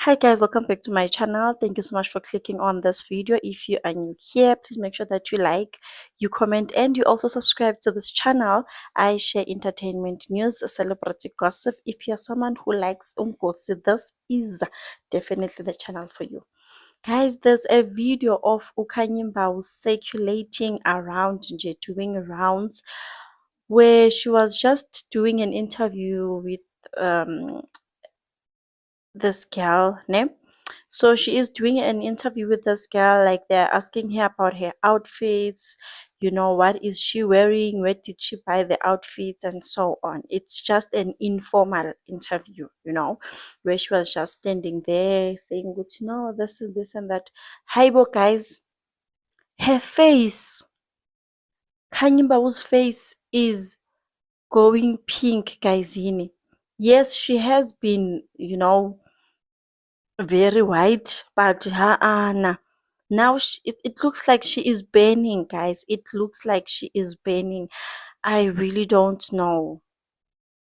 Hi guys, welcome back to my channel. Thank you so much for clicking on this video. If you are new here, please make sure that you like, you comment, and you also subscribe to this channel. I share entertainment news, celebrity gossip. If you're someone who likes umgosi, this is definitely the channel for you. Guys, there's a video of Ukanyimba circulating around, nje, doing rounds, where she was just doing an interview with this girl name. So she is doing an interview with this girl, like they're asking her about her outfits, what is she wearing, where did she buy the outfits, and so on. It's just an informal interview, where she was just standing there saying, good, this is this and that. Haibo guys, her face, Kanyimba's face is going pink, guys. Yes, she has been, very white, but nah. Now it looks like she is burning, guys. It looks like she is burning. I really don't know.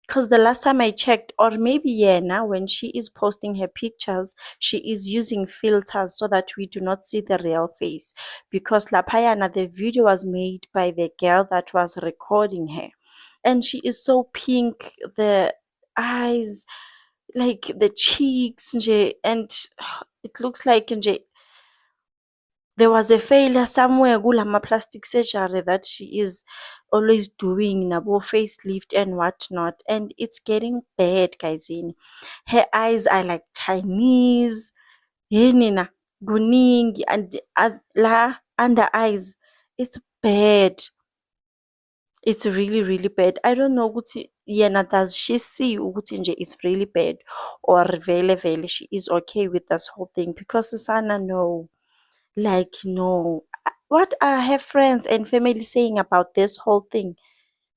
Because the last time I checked, or maybe yeah, now when she is posting her pictures, she is using filters so that we do not see the real face. Because Lapayana, the video was made by the girl that was recording her. And she is so pink, the eyes, like the cheeks nje, and it looks like nje, there was a failure somewhere kulama plastic surgery that she is always doing, nabo facelift and whatnot, and it's getting bad, guys. Her eyes are like Chinese, na kuningi, and la under eyes, it's bad. It's really, really bad. I don't know ukuthi yena, does she see ukuthi nje it's really bad, or vele she is okay with this whole thing? Because Sana, no, like, no. What are her friends and family saying about this whole thing?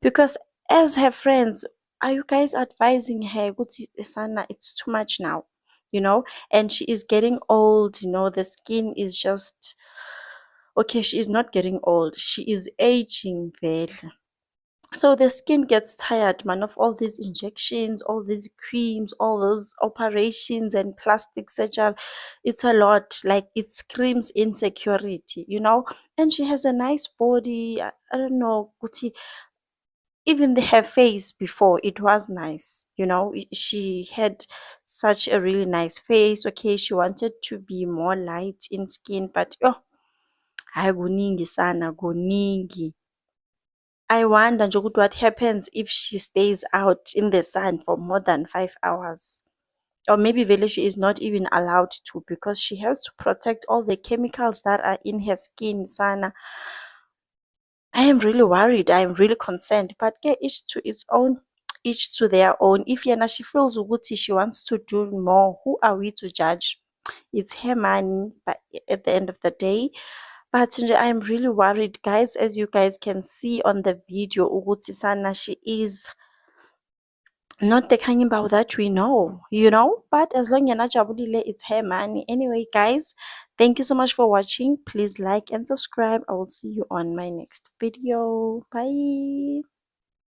Because as her friends, are you guys advising her ukuthi Sana, it's too much now, and she is getting old, the skin is just okay. She is not getting old, she is aging vele. So the skin gets tired, man, of all these injections, all these creams, all those operations and plastic surgery. It's a lot. Like, it screams insecurity, And she has a nice body. I don't know, Guti. Even her face before, it was nice, She had such a really nice face. Okay, she wanted to be more light in skin, but hayi kuningi sana, kuningi. I wonder nje ukuthi what happens if she stays out in the sun for more than 5 hours. Or maybe vele she is not even allowed to, because she has to protect all the chemicals that are in her skin. Sana, I am really worried. I am really concerned. But each to its own, each to their own. If Yana, she feels ukuthi she wants to do more, who are we to judge? It's her money, but at the end of the day. But I'm really worried, guys. As you guys can see on the video, ukuthi Sana, she is not the Kanyimba that we know, But as long as Jabulile, it's her money. Anyway, guys, thank you so much for watching. Please like and subscribe. I will see you on my next video. Bye.